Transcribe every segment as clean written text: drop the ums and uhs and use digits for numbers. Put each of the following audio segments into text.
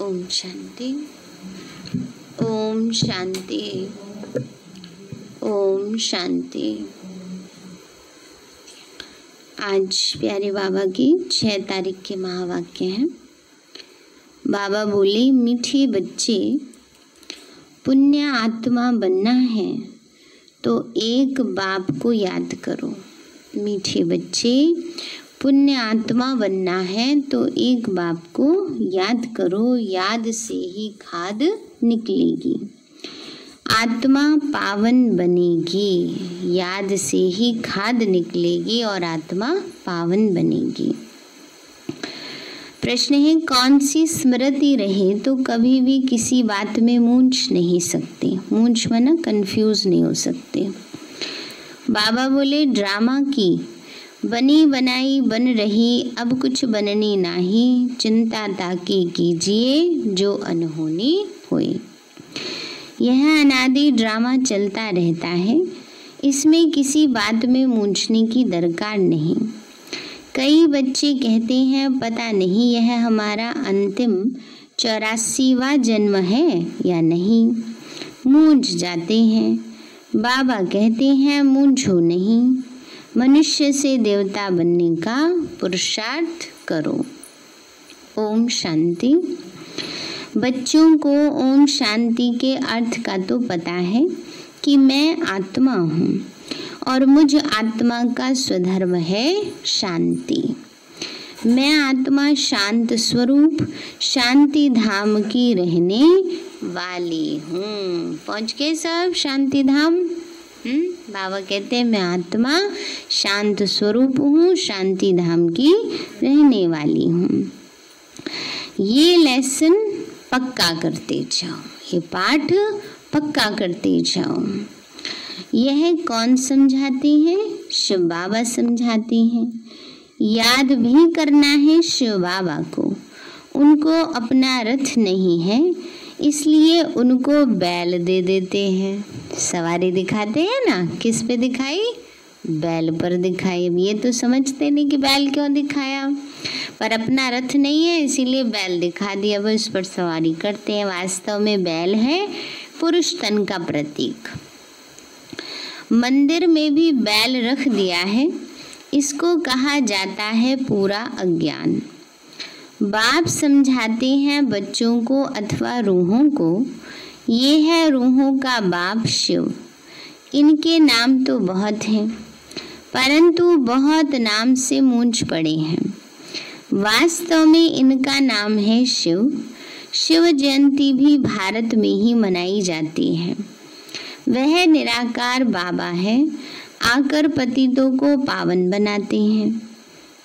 ओम शांति, ओम शांति, ओम शांति। आज प्यारे बाबा की 6 तारीख के महावाक्य हैं। बाबा बोले, मीठे बच्चे, पुण्य आत्मा बनना है तो एक बाप को याद करो। मीठे बच्चे, पुण्य आत्मा बनना है तो एक बाप को याद करो, याद से ही खाद निकलेगी। आत्मा पावन बनेगी, याद से ही खाद निकलेगी और आत्मा पावन बनेगी। प्रश्न है, कौन सी स्मृति रहे तो कभी भी किसी बात में मूंझ नहीं सकते। मूंझ माना कंफ्यूज नहीं हो सकते। बाबा बोले, ड्रामा की बनी बनाई बन रही, अब कुछ बननी नहीं, चिंता ताकि कीजिए जो अनहोनी होए। यह अनादि ड्रामा चलता रहता है, इसमें किसी बात में मूंझने की दरकार नहीं। कई बच्चे कहते हैं, पता नहीं यह हमारा अंतिम 84वां जन्म है या नहीं, मूंझ जाते हैं। बाबा कहते हैं, मूंझो नहीं, मनुष्य से देवता बनने का पुरुषार्थ करो। ओम शांति। बच्चों को ओम शांति के अर्थ का तो पता है कि मैं आत्मा हूँ और मुझ आत्मा का स्वधर्म है शांति। मैं आत्मा शांत स्वरूप शांति धाम की रहने वाली हूँ। पहुँच गए सब शांति धाम? बाबा कहते हैं, मैं आत्मा शांत स्वरूप हूँ, शांति धाम की रहने वाली हूँ। ये लेसन पक्का करते जाओ, ये पाठ पक्का करते जाओ। यह कौन समझाते हैं? शिव बाबा समझाते हैं। याद भी करना है शिव बाबा को। उनको अपना रथ नहीं है, इसलिए उनको बैल दे देते हैं। सवारी दिखाते हैं ना, किस पे दिखाई? बैल पर दिखाई। ये तो समझते नहीं कि बैल क्यों दिखाया, पर अपना रथ नहीं है इसीलिए बैल दिखा दिया, वो इस पर सवारी करते हैं। वास्तव में बैल है पुरुष तन का प्रतीक। मंदिर में भी बैल रख दिया है, इसको कहा जाता है पूरा अज्ञान। बाप समझाते हैं बच्चों को अथवा रूहों को, ये है रूहों का बाप शिव। इनके नाम तो बहुत हैं, परंतु बहुत नाम से मूंझ पड़े हैं। वास्तव में इनका नाम है शिव। शिव जयंती भी भारत में ही मनाई जाती है। वह निराकार बाबा है, आकर पतितों को पावन बनाते हैं।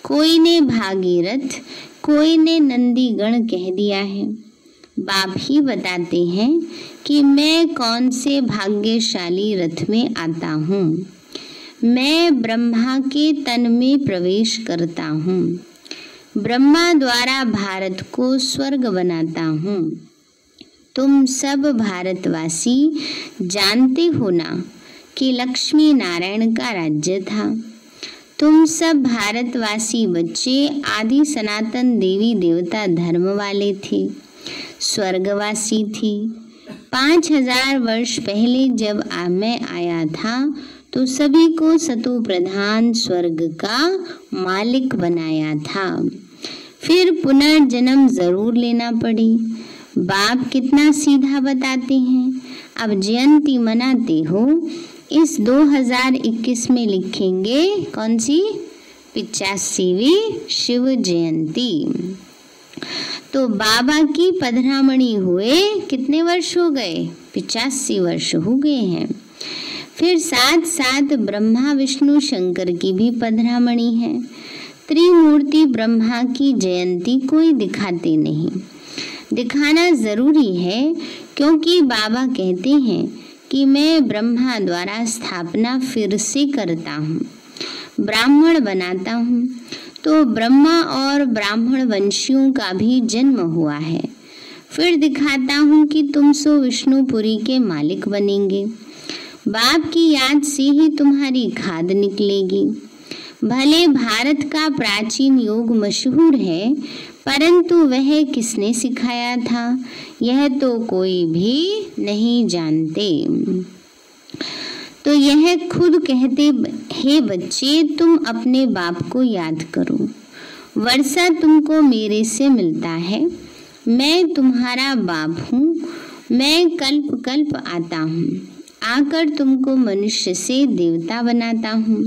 कोई ने भागीरथ, कोई ने नंदीगण कह दिया है। बाप ही बताते हैं कि मैं कौन से भाग्यशाली रथ में आता हूँ। मैं ब्रह्मा के तन में प्रवेश करता हूँ। ब्रह्मा द्वारा भारत को स्वर्ग बनाता हूँ। तुम सब भारतवासी जानते हो ना कि लक्ष्मी नारायण का राज्य था। तुम सब भारतवासी बच्चे आदि सनातन देवी देवता धर्म वाले थे, स्वर्गवासी थे। 5000 वर्ष पहले जब मैं आया था तो सभी को सतो प्रधान स्वर्ग का मालिक बनाया था। फिर पुनर्जन्म जरूर लेना पड़ी। बाप कितना सीधा बताते हैं। अब जयंती मनाते हो, इस 2021 में लिखेंगे कौन सी? 85वीं शिव जयंती। तो बाबा की पधरामणी हुए कितने वर्ष हो गए? 85 वर्ष हो गए हैं। फिर साथ साथ ब्रह्मा विष्णु शंकर की भी पधरामणी है। त्रिमूर्ति ब्रह्मा की जयंती कोई दिखाते नहीं। दिखाना जरूरी है क्योंकि बाबा कहते हैं कि मैं ब्रह्मा द्वारा स्थापना फिर से करता हूँ, ब्राह्मण बनाता हूँ। तो ब्रह्मा और ब्राह्मण वंशियों का भी जन्म हुआ है। फिर दिखाता हूँ कि तुम सो विष्णुपुरी के मालिक बनेंगे। बाप की याद से ही तुम्हारी खाद निकलेगी। भले भारत का प्राचीन योग मशहूर है, परंतु वह किसने सिखाया था, यह तो कोई भी नहीं जानते। तो यह खुद कहते, हे बच्चे, तुम अपने बाप को याद करो। वर्षा तुमको मेरे से मिलता है, मैं तुम्हारा बाप हूँ। मैं कल्प कल्प आता हूँ, आकर तुमको मनुष्य से देवता बनाता हूँ।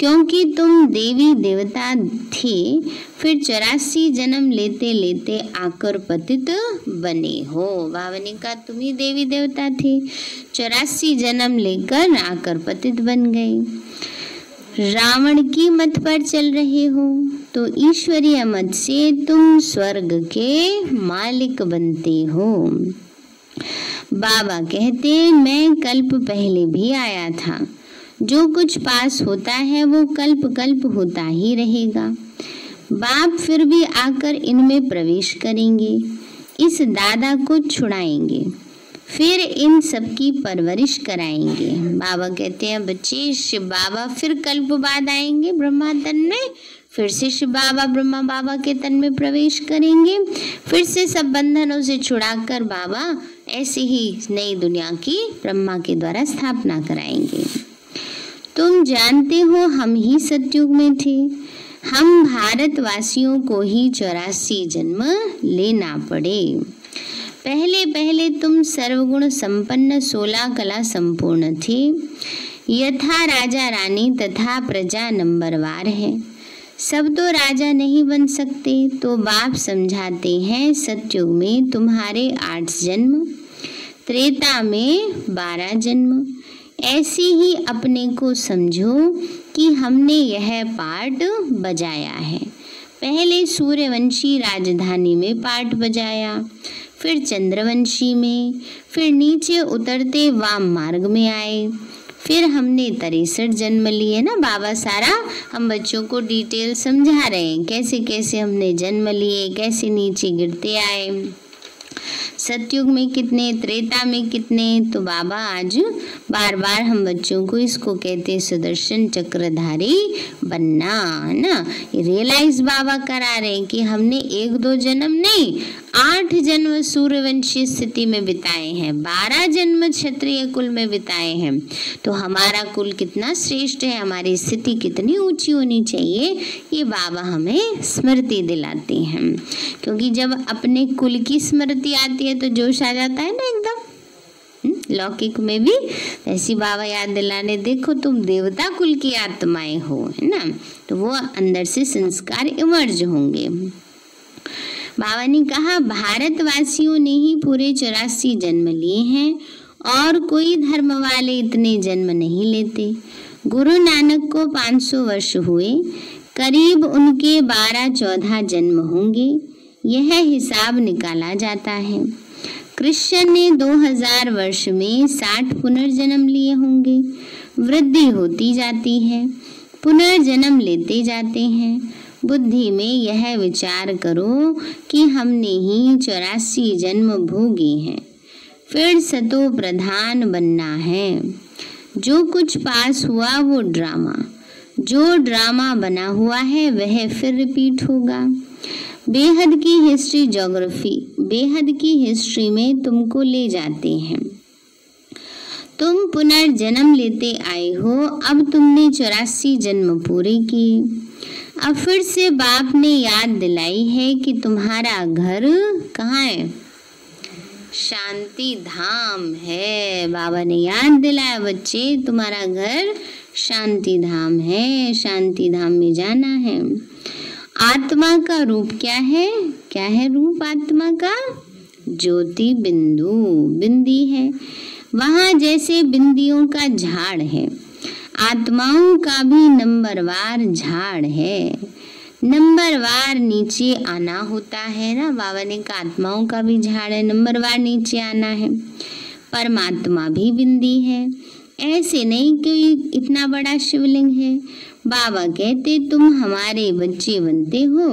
क्योंकि तुम देवी देवता थे, फिर 84 जन्म लेते लेते आकर पतित बने हो। बाबा ने कहा तुम ही देवी देवता थे, 84 जन्म लेकर आकर पतित बन गए। रावण की मत पर चल रहे हो, तो ईश्वरीय मत से तुम स्वर्ग के मालिक बनते हो। बाबा कहते, मैं कल्प पहले भी आया था। जो कुछ पास होता है वो कल्प कल्प होता ही रहेगा। बाप फिर भी आकर इनमें प्रवेश करेंगे, इस दादा को छुड़ाएंगे, फिर इन सबकी परवरिश कराएंगे। बाबा कहते हैं, बच्चे, शिव बाबा फिर कल्प बाद आएंगे ब्रह्मा तन में, फिर से शिव बाबा ब्रह्मा बाबा के तन में प्रवेश करेंगे, फिर से सब बंधनों से छुड़ाकर बाबा ऐसे ही नई दुनिया की ब्रह्मा के द्वारा स्थापना कराएंगे। तुम जानते हो हम ही सतयुग में थे। हम भारतवासियों को ही 84 जन्म लेना पड़े। पहले पहले तुम सर्वगुण संपन्न 16 कला संपूर्ण थे। यथा राजा रानी तथा प्रजा नंबरवार है। सब तो राजा नहीं बन सकते, तो बाप समझाते हैं, सतयुग में तुम्हारे 8 जन्म, त्रेता में 12 जन्म। ऐसे ही अपने को समझो कि हमने यह पार्ट बजाया है। पहले सूर्यवंशी राजधानी में पार्ट बजाया, फिर चंद्रवंशी में, फिर नीचे उतरते वाम मार्ग में आए, फिर हमने 63 जन्म लिए ना। बाबा सारा हम बच्चों को डिटेल समझा रहे हैं, कैसे कैसे हमने जन्म लिए, कैसे नीचे गिरते आए, सतयुग में कितने, त्रेता में कितने। तो बाबा आज बार बार हम बच्चों को इसको कहते सुदर्शन चक्रधारी बनना, है ना। रियलाइज बाबा करा रहे हैं कि हमने 1-2 जन्म नहीं, 8 जन्म सूर्यवंशी स्थिति में बिताए हैं, 12 जन्म क्षत्रिय कुल में बिताए हैं। तो हमारा कुल कितना श्रेष्ठ है, हमारी स्थिति कितनी ऊंची होनी चाहिए, ये बाबा हमें स्मृति दिलाते हैं। क्योंकि जब अपने कुल की स्मृति आती है तो जोश आ जाता है ना एकदम। लौकिक में भी ऐसी बाबा याद दिलाने, देखो तुम देवता कुल की आत्माएं हो, है ना, तो वो अंदर से संस्कार इमर्ज होंगे। बाबा ने कहा, भारतवासियों ने ही पूरे 84 जन्म लिए हैं और कोई धर्म वाले इतने जन्म नहीं लेते। गुरु नानक को 500 वर्ष हुए, करीब उनके 12-14 जन्म होंगे, यह हिसाब निकाला जाता है। कृष्ण ने 2000 वर्ष में 60 पुनर्जन्म लिए होंगे। वृद्धि होती जाती है, पुनर्जन्म लेते जाते हैं। बुद्धि में यह विचार करो कि हमने ही 84 जन्म भोगे हैं, फिर सतो प्रधान बनना है। जो कुछ पास हुआ वो ड्रामा, जो ड्रामा बना हुआ है वह फिर रिपीट होगा। बेहद की हिस्ट्री, ज्योग्राफी बेहद की हिस्ट्री में तुमको ले जाते हैं। तुम पुनर्जन्म लेते आए हो, अब तुमने 84 जन्म पूरे किए। अब फिर से बाप ने याद दिलाई है कि तुम्हारा घर कहाँ है, शांति धाम है। बाबा ने याद दिलाया, बच्चे तुम्हारा घर शांति धाम है, शांति धाम में जाना है। आत्मा का रूप क्या है, क्या है रूप आत्मा का, ज्योति बिंदु, बिंदी है। वहाँ जैसे बिंदियों का झाड़ है, आत्माओं का भी नंबरवार झाड़ है। नंबरवार नीचे आना होता है ना। बाबा ने कहा आत्माओं का भी झाड़ है, नंबरवार नीचे आना है। परमात्मा भी बिंदी है, ऐसे नहीं कि इतना बड़ा शिवलिंग है। बाबा कहते तुम हमारे बच्चे बनते हो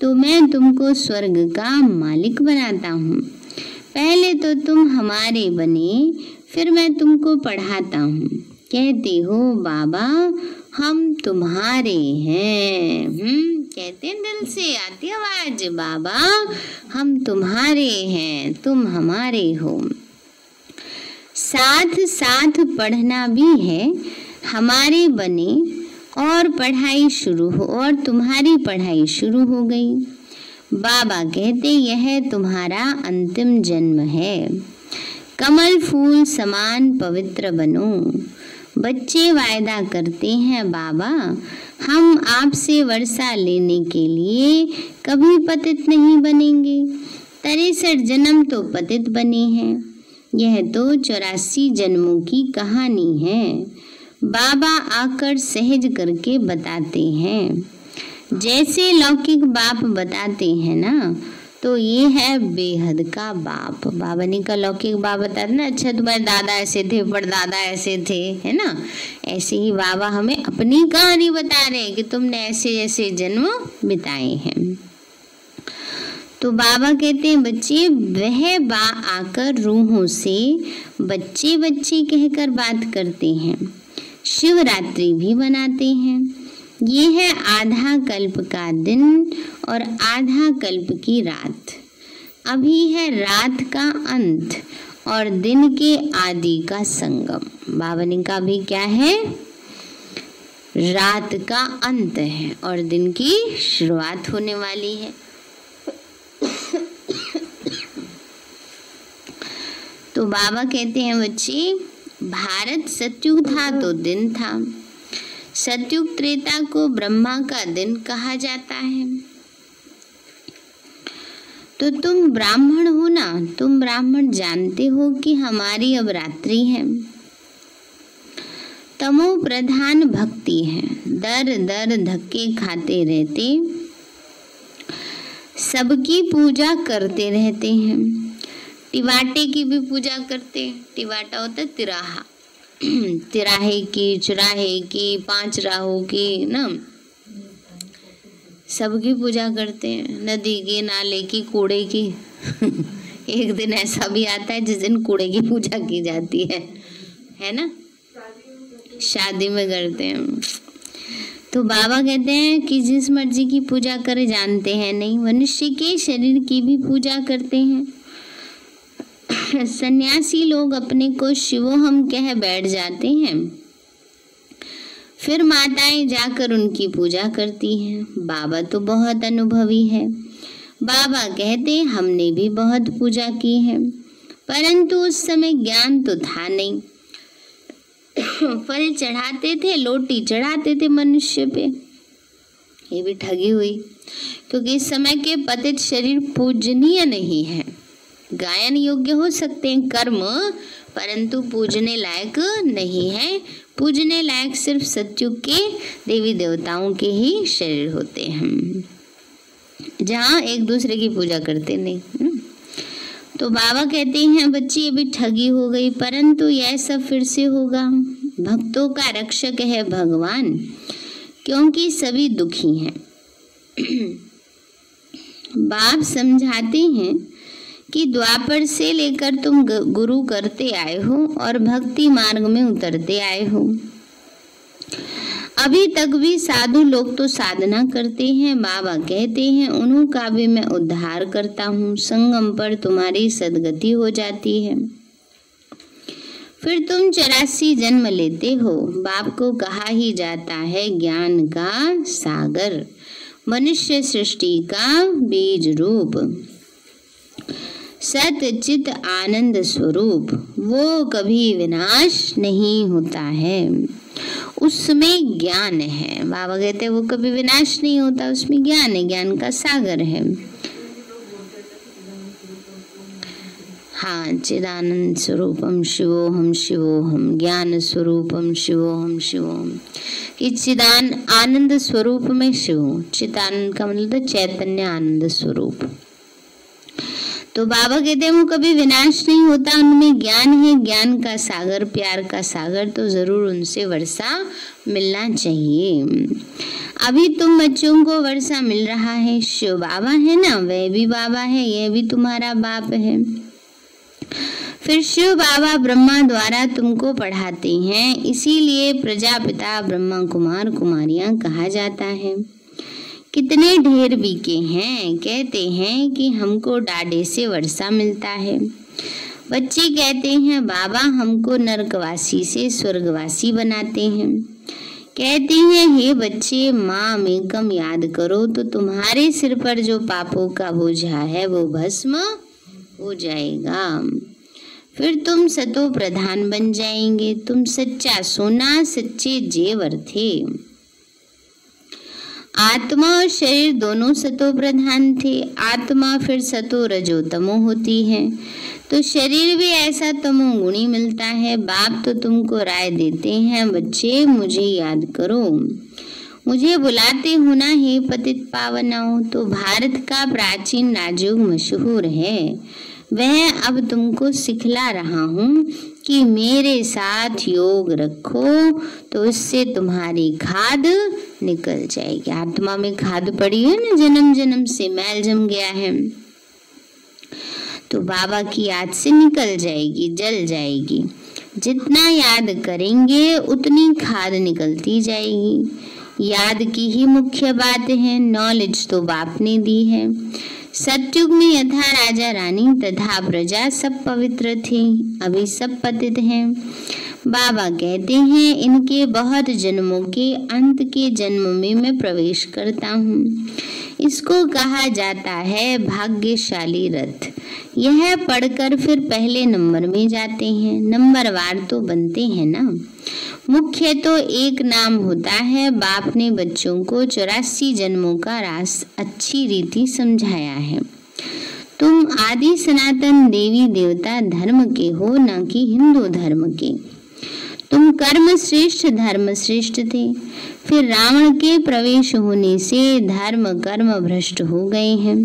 तो मैं तुमको स्वर्ग का मालिक बनाता हूँ। पहले तो तुम हमारे बने, फिर मैं तुमको पढ़ाता हूँ। कहते हो बाबा हम तुम्हारे हैं। कहते हैं दिल से आती आवाज, बाबा हम तुम्हारे हैं, तुम हमारे हो। साथ साथ पढ़ना भी है, हमारे बने और पढ़ाई शुरू हो, और तुम्हारी पढ़ाई शुरू हो गई। बाबा कहते यह तुम्हारा अंतिम जन्म है, कमल फूल समान पवित्र बनो। बच्चे वायदा करते हैं बाबा हम आपसे वर्षा लेने के लिए कभी पतित नहीं बनेंगे। 63 जन्म तो पतित बने हैं, यह तो 84 जन्मों की कहानी है। बाबा आकर सहज करके बताते हैं, जैसे लौकिक बाप बताते हैं ना, तो ये है बेहद का बाप। बाबा ने का लौकिक बाप बताते ना, अच्छा तुम्हारे दादा ऐसे थे, परदादा ऐसे थे, है ना, ऐसे ही बाबा हमें अपनी कहानी बता रहे हैं कि तुमने ऐसे ऐसे जन्म बिताए हैं। तो बाबा कहते हैं बच्चे वह बा आकर रूहों से बच्चे बच्चे कहकर बात करते हैं, शिवरात्रि भी मनाते हैं। ये है आधा कल्प का दिन और आधा कल्प की रात। अभी है रात का अंत और दिन के आदि का संगम। बाबा ने कहा अभी क्या है, रात का अंत है और दिन की शुरुआत होने वाली है। तो बाबा कहते हैं बच्चे भारत सतयुग था तो दिन था, सतयुग त्रेता को ब्रह्मा का दिन कहा जाता है। तो तुम ब्राह्मण हो ना, तुम ब्राह्मण जानते हो कि हमारी अब रात्रि है। तमो प्रधान भक्ति है, दर दर धक्के खाते रहते सबकी पूजा करते रहते हैं। टिवाटे की भी पूजा करते हैं, टिवाटा होता है तिराहा, तिराहे की, चुराहे की, 5 राहों की ना, सबकी पूजा करते हैं। नदी की, नाले की, कूड़े की एक दिन ऐसा भी आता है जिस दिन कूड़े की पूजा की जाती है ना, शादी में करते हैं। तो बाबा कहते हैं कि जिस मर्जी की पूजा करे जानते हैं नहीं, मनुष्य के शरीर की भी पूजा करते हैं। सन्यासी लोग अपने को शिवोहम कह बैठ जाते हैं, फिर माताएं जाकर उनकी पूजा करती हैं। बाबा तो बहुत अनुभवी है, बाबा कहते हमने भी बहुत पूजा की है, परंतु उस समय ज्ञान तो था नहीं। फल चढ़ाते थे, लोटी चढ़ाते थे मनुष्य पे, ये भी ठगी हुई, क्योंकि इस समय के पतित शरीर पूजनीय नहीं है। गायन योग्य हो सकते हैं कर्म, परंतु पूजने लायक नहीं है। पूजने लायक सिर्फ सतयुग के देवी देवताओं के ही शरीर होते हैं, जहाँ एक दूसरे की पूजा करते नहीं। तो बाबा कहते हैं बच्ची ये भी ठगी हो गई, परंतु यह सब फिर से होगा। भक्तों का रक्षक है भगवान, क्योंकि सभी दुखी हैं। बाप समझाते हैं कि द्वापर से लेकर तुम गुरु करते आए हो और भक्ति मार्ग में उतरते आए हो। अभी तक भी साधु लोग तो साधना करते हैं। बाबा कहते हैं उन्हों का भी मैं उद्धार करता हूँ, संगम पर तुम्हारी सदगति हो जाती है। फिर तुम 84 जन्म लेते हो। बाप को कहा ही जाता है ज्ञान का सागर, मनुष्य सृष्टि का बीज रूप, सत चित आनंद स्वरूप, वो कभी विनाश नहीं होता है, उसमें ज्ञान है। बाबा कहते हैं वो कभी विनाश नहीं होता, उसमें ज्ञान है, ज्ञान का सागर है। हाँ, चिदानंद स्वरूपम शिवोहम शिवोहम, ज्ञान स्वरूपम शिवोहम शिवोहम, कि चिदान आनंद स्वरूप में शिव, चिदानंद का मतलब चैतन्य आनंद स्वरूप। तो बाबा कहते हैं वो कभी विनाश नहीं होता, उनमें ज्ञान है, ज्ञान का सागर, प्यार का सागर, तो जरूर उनसे वर्षा मिलना चाहिए। अभी तुम बच्चों को वर्षा मिल रहा है, शिव बाबा है ना, वह भी बाबा है, यह भी तुम्हारा बाप है। फिर शिव बाबा ब्रह्मा द्वारा तुमको पढ़ाते हैं, इसीलिए प्रजापिता ब्रह्मा कुमार कुमारियां कहा जाता है। कितने ढेर बीके हैं, कहते हैं कि हमको डाढ़े से वर्षा मिलता है। बच्चे कहते हैं बाबा हमको नरकवासी से स्वर्गवासी बनाते हैं। कहते हैं हे बच्चे, माँ में कम याद करो तो तुम्हारे सिर पर जो पापों का बोझा है वो भस्म हो जाएगा। फिर तुम सतो प्रधान बन जाएंगे। तुम सच्चा सोना, सच्चे जेवर थे। आत्मा और शरीर दोनों सतो प्रधान थे। आत्मा फिर सतो रजो तमो होती है, तो शरीर भी ऐसा तमोगुणी मिलता है। बाप तो तुमको राय देते हैं बच्चे, मुझे याद करो, मुझे बुलाते हो ना हे पतित पावनाओ। तो भारत का प्राचीन राजयोग मशहूर है, वह अब तुमको सिखला रहा हूँ कि मेरे साथ योग रखो तो इससे तुम्हारी खाद निकल जाएगी। आत्मा में खाद पड़ी है ना, जन्म जन्म से मैल जम गया है, तो बाबा की याद से निकल जाएगी, जल जाएगी। जितना याद करेंगे उतनी खाद निकलती जाएगी। याद की ही मुख्य बात है। नॉलेज तो बाप ने दी है। सतयुग में यथा राजा रानी तथा प्रजा सब पवित्र थे, अभी सब पतित हैं। बाबा कहते हैं इनके बहुत जन्मों के अंत के जन्म में मैं प्रवेश करता हूँ। इसको कहा जाता है भाग्यशाली रथ। यह पढ़कर फिर पहले नंबर में जाते हैं। नंबरवार तो बनते हैं ना। मुख्य तो एक नाम होता है। बाप ने बच्चों को 84 जन्मों का रास अच्छी रीति समझाया है। तुम आदि सनातन देवी देवता धर्म के हो, न कि हिंदू धर्म के। तुम कर्म श्रेष्ठ धर्म श्रेष्ठ थे, फिर रावण के प्रवेश होने से धर्म कर्म भ्रष्ट हो गए हैं।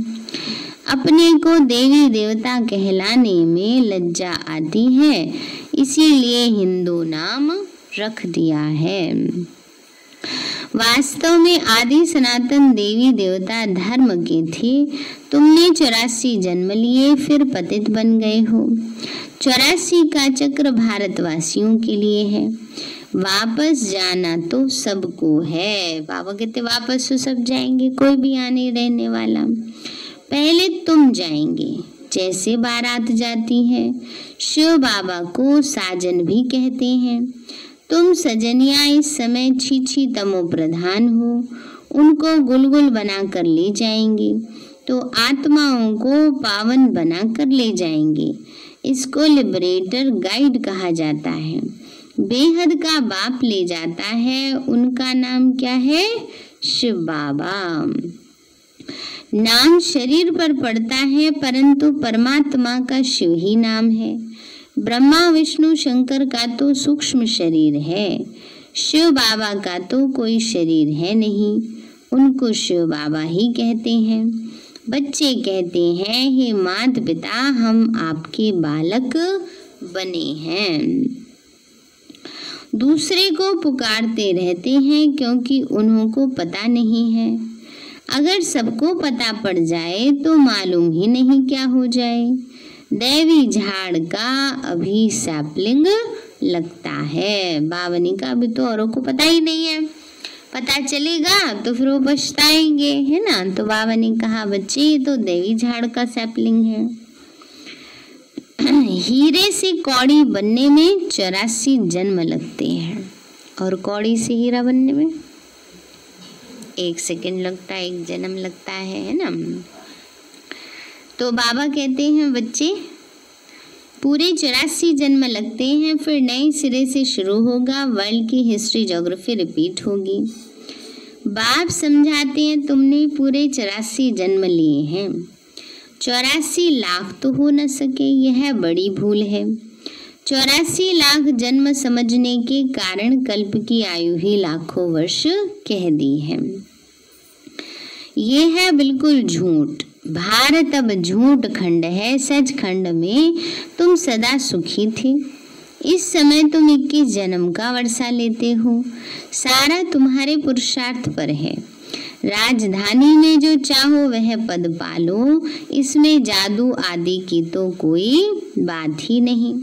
अपने को देवी देवता कहलाने में लज्जा आती है, इसीलिए हिंदू नाम रख दिया है। वास्तव में आदि सनातन देवी देवता धर्म के थे। तुमने 84 जन्म लिए, फिर पतित बन गए हो। 84 का चक्र भारतवासियों के लिए है। वापस जाना तो सबको है। बाबा कहते वापस तो सब जाएंगे, कोई भी आने रहने वाला। पहले तुम जाएंगे, जैसे बारात जाती है। शिव बाबा को साजन भी कहते हैं। तुम सजनिया इस समय छीछी तमो प्रधान हो, उनको गुलगुल बना कर ले जाएंगे, तो आत्माओं को पावन बना कर ले जाएंगे। इसको लिबरेटर गाइड कहा जाता है। बेहद का बाप ले जाता है, उनका नाम क्या है? शिव बाबा। नाम शरीर पर पड़ता है, परंतु परमात्मा का शिव ही नाम है। ब्रह्मा विष्णु शंकर का तो सूक्ष्म शरीर है, शिव बाबा का तो कोई शरीर है नहीं, उनको शिव बाबा ही कहते हैं। बच्चे कहते हैं हे माता पिता, हम आपके बालक बने हैं। दूसरे को पुकारते रहते हैं क्योंकि उन्हों को पता नहीं है। अगर सबको पता पड़ जाए तो मालूम ही नहीं क्या हो जाए। देवी झाड़ का अभी सैपलिंग लगता है। बाबा ने कहा अभी तो औरों को पता ही नहीं है, पता चलेगा तो फिर वो पछताएंगे, है ना। तो बाबा ने कहा बच्चे ये तो देवी झाड़ का सैपलिंग है। हीरे से कौड़ी बनने में 84 जन्म लगते हैं, और कौड़ी से हीरा बनने में 1 सेकंड लगता है, 1 जन्म लगता है ना। तो बाबा कहते हैं बच्चे पूरे 84 जन्म लगते हैं, फिर नए सिरे से शुरू होगा। वर्ल्ड की हिस्ट्री ज्योग्राफी रिपीट होगी। बाप समझाते हैं तुमने पूरे 84 जन्म लिए हैं, 84 लाख तो हो न सके, यह बड़ी भूल है। 84 लाख जन्म समझने के कारण कल्प की आयु ही लाखों वर्ष कह दी है। ये है बिल्कुल झूठ। भारत अब झूठ खंड है। सच खंड में तुम सदा सुखी थे। इस समय तुम 21 जन्म का वर्षा लेते हो, सारा तुम्हारे पुरुषार्थ पर है। राजधानी में जो चाहो वह पद पालो, इसमें जादू आदि की तो कोई बात ही नहीं।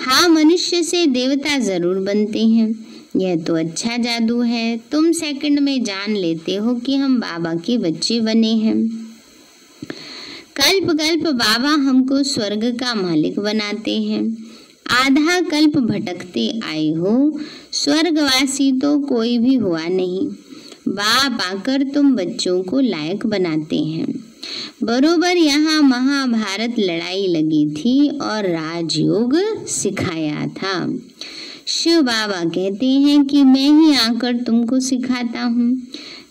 हाँ, मनुष्य से देवता जरूर बनते हैं, यह तो अच्छा जादू है, तुम सेकंड में जान लेते हो कि हम बाबा के बच्चे बने हैं। कल्प कल्प बाबा हमको स्वर्ग का मालिक बनाते हैं। आधा कल्प भटकते आए हो, स्वर्गवासी तो कोई भी हुआ नहीं। बाप आकर तुम बच्चों को लायक बनाते हैं। बरोबर यहाँ महाभारत लड़ाई लगी थी और राजयोग सिखाया था। शिव बाबा कहते हैं कि मैं ही आकर तुमको सिखाता हूँ,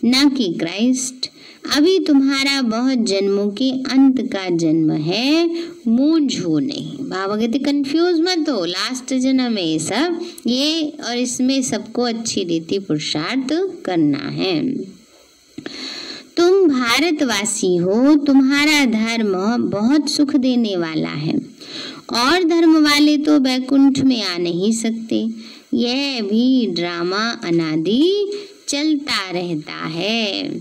ना कि क्राइस्ट। अभी तुम्हारा बहुत जन्मों के अंत का जन्म है, मूंझो नहीं। बाबा कहते कंफ्यूज मत हो, लास्ट जन्म है सब ये, और इसमें सबको अच्छी रीति पुरुषार्थ करना है। तुम भारतवासी हो, तुम्हारा धर्म बहुत सुख देने वाला है, और धर्म वाले तो वैकुंठ में आ नहीं सकते। यह भी ड्रामा अनादि चलता रहता है।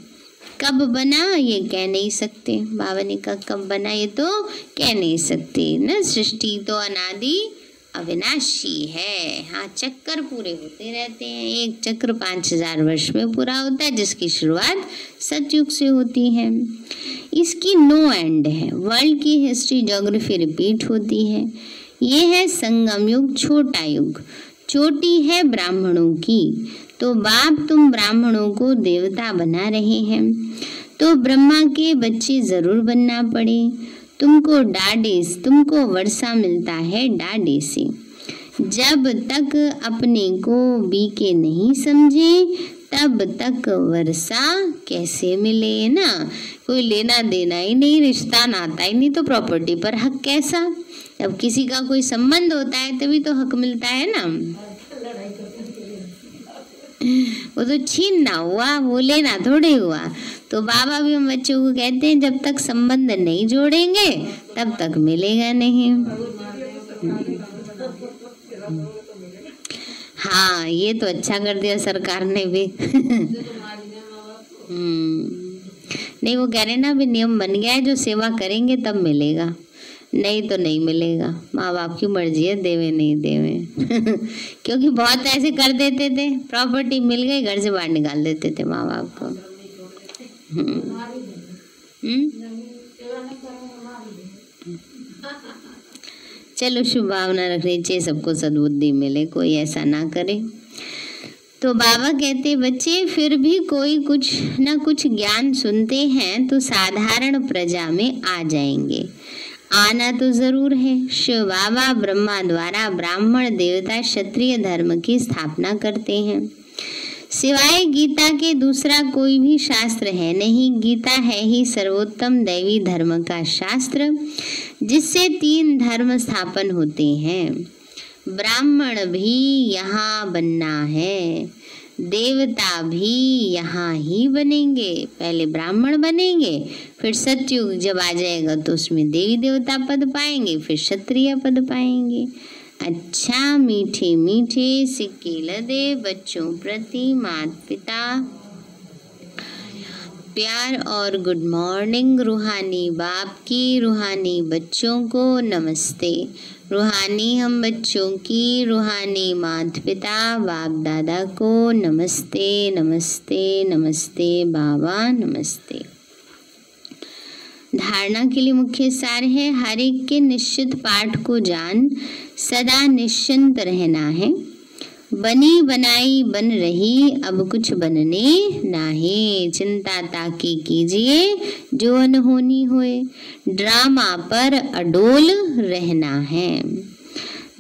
कब बना ये कह नहीं सकते। बाबा ने कहा कब बना ये तो कह नहीं सकते ना, सृष्टि तो अनादि अविनाशी है। हाँ, चक्कर पूरे होते रहते हैं। एक चक्र 5000 वर्ष में पूरा होता है, जिसकी शुरुआत सतयुग से होती है। इसकी नो एंड है। वर्ल्ड की हिस्ट्री ज्योग्राफी रिपीट होती है। ये है संगम युग, छोटा युग। चोटी है ब्राह्मणों की, तो बाप तुम ब्राह्मणों को देवता बना रहे हैं, तो ब्रह्मा के बच्चे जरूर बनना पड़े। तुमको वर्षा मिलता है डाडे से। जब तक अपने को बीके नहीं समझे, तब तक वर्षा कैसे मिले ना। कोई लेना देना ही नहीं, रिश्ता नाता ही नहीं, तो प्रॉपर्टी पर हक कैसा। जब किसी का कोई संबंध होता है तभी तो हक मिलता है ना। वो तो छीनना हुआ, वो लेना थोड़े हुआ। तो बाबा भी हम बच्चों को कहते हैं जब तक संबंध नहीं जोड़ेंगे तब तक मिलेगा नहीं। हाँ, ये तो अच्छा कर दिया सरकार ने भी। नहीं, वो कह रहे ना भी नियम बन गया है, जो सेवा करेंगे तब मिलेगा, नहीं तो नहीं मिलेगा। माँ बाप की मर्जी है, देवे नहीं देवे। क्योंकि बहुत ऐसे कर देते थे, प्रॉपर्टी मिल गई घर से बाहर निकाल देते थे माँ बाप को। चलो, शुभ भावना रखनी चाहिए, सबको सद्बुद्धि मिले, कोई ऐसा ना करे। तो बाबा कहते बच्चे फिर भी कोई कुछ ना कुछ ज्ञान सुनते हैं तो साधारण प्रजा में आ जाएंगे। आना तो जरूर है। शिव बाबा ब्रह्मा द्वारा ब्राह्मण देवता क्षत्रिय धर्म की स्थापना करते हैं। सिवाय गीता के दूसरा कोई भी शास्त्र है नहीं। गीता है ही सर्वोत्तम दैवी धर्म का शास्त्र, जिससे 3 धर्म स्थापन होते हैं। ब्राह्मण भी यहाँ बनना है, देवता भी यहाँ ही बनेंगे। पहले ब्राह्मण बनेंगे, फिर सतयुग जब आ जाएगा तो उसमें देवी देवता पद पाएंगे, फिर क्षत्रिय पद पाएंगे। अच्छा मीठे मीठे सिक्के लदे बच्चों प्रति माता पिता प्यार और गुड मॉर्निंग। रूहानी बाप की रूहानी बच्चों को नमस्ते। रूहानी हम बच्चों की रूहानी माता पिता बाप दादा को नमस्ते नमस्ते नमस्ते बाबा नमस्ते। धारणा के लिए मुख्य सार है, हर एक के निश्चित पाठ को जान सदा निश्चिंत रहना है। बनी बनाई बन रही, अब कुछ बनने नाही। चिंता ताकी कीजिए जो अनहोनी होए, ड्रामा पर अडोल रहना है।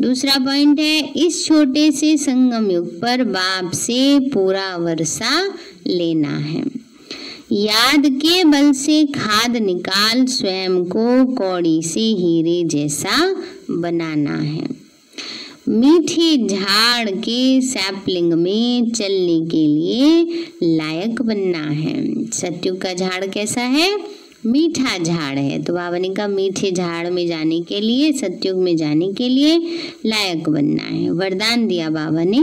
दूसरा पॉइंट है, इस छोटे से संगम युग पर बाप से पूरा वर्षा लेना है। याद के बल से खाद निकाल स्वयं को कौड़ी से हीरे जैसा बनाना है। मीठे झाड़ के सैपलिंग में चलने के लिए लायक बनना है। सतयुग का झाड़ कैसा है? मीठा झाड़ है। तो बाबा ने कहा मीठे झाड़ में जाने के लिए, सतयुग में जाने के लिए लायक बनना है। वरदान दिया बाबा ने।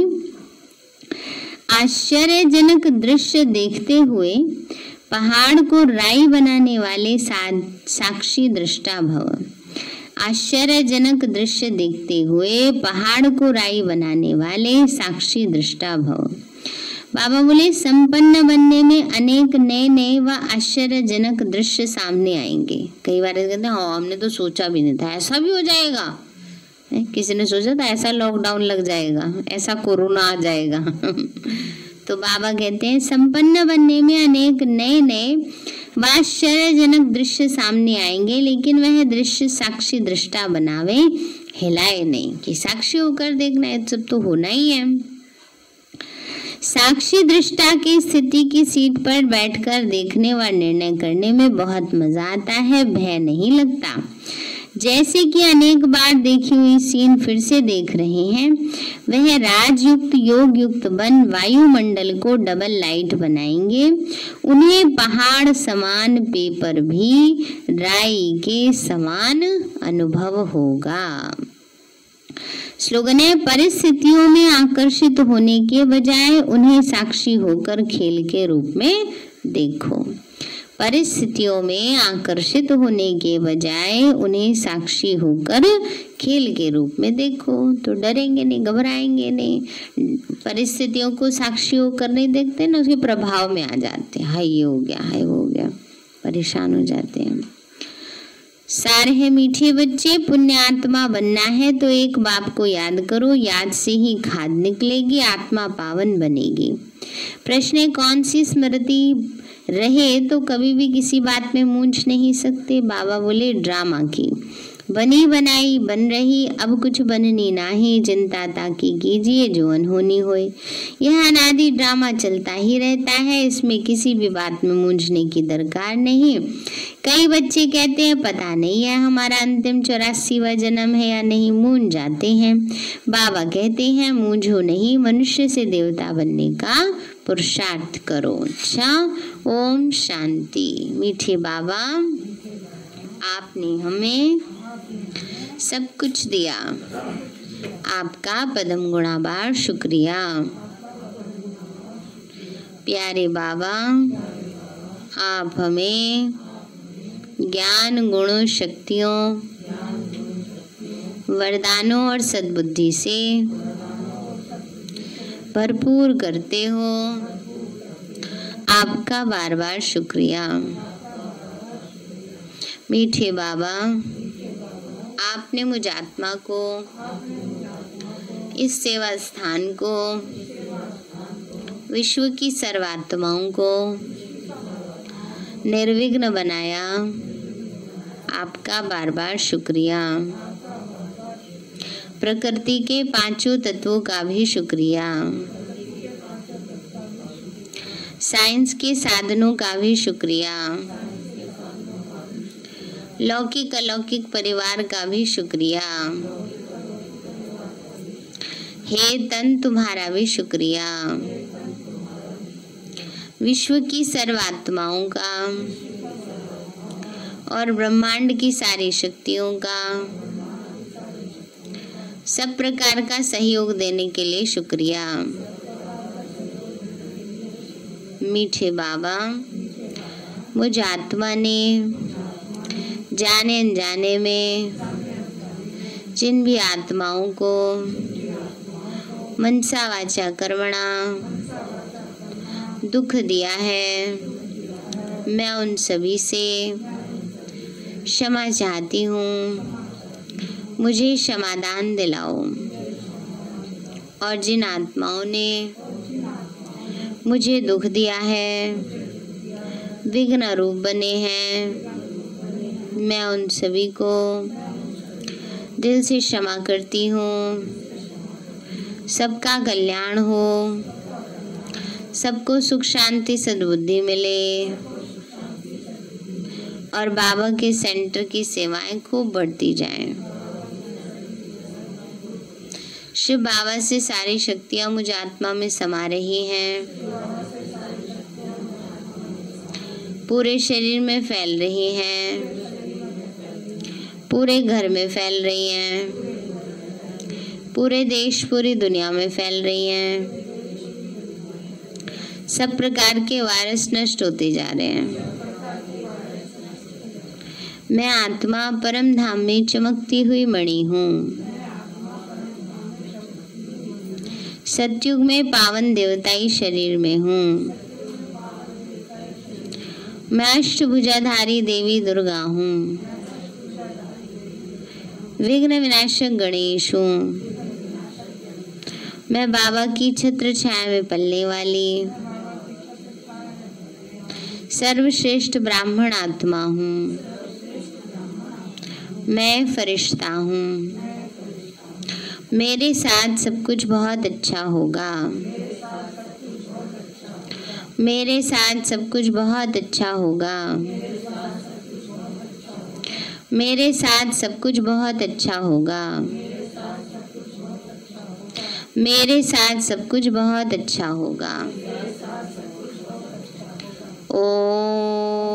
आश्चर्यजनक दृश्य देखते हुए पहाड़ को राई बनाने वाले साक्षी दृष्टा भव। आश्चर्यजनक दृश्य देखते हुए पहाड़ को राई बनाने वाले साक्षी दृष्टा भव। बाबा बोले संपन्न बनने में अनेक नए नए व आश्चर्यजनक दृश्य सामने आएंगे। कई बार कहते हैं हाँ हमने तो सोचा भी नहीं था ऐसा भी हो जाएगा। किसी ने सोचा था ऐसा लॉकडाउन लग जाएगा, ऐसा कोरोना आ जाएगा। तो बाबा कहते हैं संपन्न बनने में अनेक नए नए व आश्चर्यजनक दृश्य सामने आएंगे, लेकिन वह दृश्य साक्षी दृष्टा बनावे, हिलाए नहीं। कि साक्षी होकर देखना है, सब तो होना ही है। साक्षी दृष्टा की स्थिति की सीट पर बैठकर देखने व निर्णय करने में बहुत मजा आता है, भय नहीं लगता। जैसे कि अनेक बार देखी हुई सीन फिर से देख रहे हैं। वह राजयुक्त योग युक्त बन वायुमंडल को डबल लाइट बनाएंगे। उन्हें पहाड़ समान पेपर भी राई के समान अनुभव होगा। स्लोगन है परिस्थितियों में आकर्षित होने के बजाय उन्हें साक्षी होकर खेल के रूप में देखो। परिस्थितियों में आकर्षित होने के बजाय उन्हें साक्षी होकर खेल के रूप में देखो, तो डरेंगे नहीं, घबराएंगे नहीं। परिस्थितियों को साक्षी होकर नहीं देखते ना, उसके प्रभाव में आ जाते हैं। हाय ये हो गया, हाय वो हो गया, परेशान हो जाते हैं। सार है मीठे बच्चे, पुण्य आत्मा बनना है तो एक बाप को याद करो, याद से ही खाद निकलेगी, आत्मा पावन बनेगी। प्रश्न है कौन सी स्मृति रहे तो कभी भी किसी बात में मूंझ नहीं सकते। बाबा बोले ड्रामा की। बनी बनाई बन रही, अब कुछ बननी नाही, चिंता ताकि कीजिए जो अनहोनी होए। यह अनादि ड्रामा चलता ही रहता है, इसमें किसी भी बात में मूंझने की दरकार नहीं। कई बच्चे कहते हैं पता नहीं है हमारा अंतिम 84वां जन्म है या नहीं, मूंझ जाते हैं। बाबा कहते हैं मूंझो नहीं, मनुष्य से देवता बनने का पुरुषार्थ करो। अच्छा, ओम शांति। मीठे बाबा आपने हमें सब कुछ दिया, आपका पदम गुणाबार शुक्रिया। प्यारे बाबा आप हमें ज्ञान गुणों शक्तियों वरदानों और सद्बुद्धि से भरपूर करते हो, आपका बार बार शुक्रिया। मीठे बाबा आपने मुझ आत्मा को, इस सेवा स्थान को, विश्व की सर्वात्माओं को निर्विघ्न बनाया, आपका बार बार शुक्रिया। प्रकृति के पांचों तत्वों का भी शुक्रिया, साइंस के साधनों का भी शुक्रिया, लौकिक अलौकिक परिवार का भी शुक्रिया। हे तन तुम्हारा भी शुक्रिया। विश्व की सर्वात्माओं का और ब्रह्मांड की सारी शक्तियों का सब प्रकार का सहयोग देने के लिए शुक्रिया। मीठे बाबा मुझ आत्मा ने जाने अनजाने में जिन भी आत्माओं को मनसा वाचा कर्मणा दुख दिया है, मैं उन सभी से क्षमा चाहती हूँ। मुझे क्षमादान दिलाओ। और जिन आत्माओं ने मुझे दुख दिया है, विघ्न रूप बने हैं, मैं उन सभी को दिल से क्षमा करती हूँ। सबका कल्याण हो, सबको सुख शांति सद्बुद्धि मिले और बाबा के सेंटर की सेवाएं खूब बढ़ती जाएं। शिव बाबा से सारी शक्तियां मुझ आत्मा में समा रही हैं, पूरे शरीर में फैल रही हैं, पूरे घर में फैल रही हैं, पूरे देश पूरी दुनिया में फैल रही हैं। सब प्रकार के वायरस नष्ट होते जा रहे हैं। मैं आत्मा परम धाम में चमकती हुई मणि हूँ। सतयुग में पावन देवताई शरीर में हूँ। मैं अष्टभुजाधारी देवी दुर्गा हूँ। विघ्न विनाशक गणेश हूँ। मैं बाबा की छत्र छाया में पलने वाली सर्वश्रेष्ठ ब्राह्मण आत्मा हूँ। मैं फरिश्ता हूँ। मेरे साथ सब कुछ बहुत अच्छा होगा। मेरे साथ सब कुछ बहुत अच्छा होगा। मेरे साथ सब कुछ बहुत अच्छा होगा। मेरे साथ सब कुछ बहुत अच्छा होगा। ओम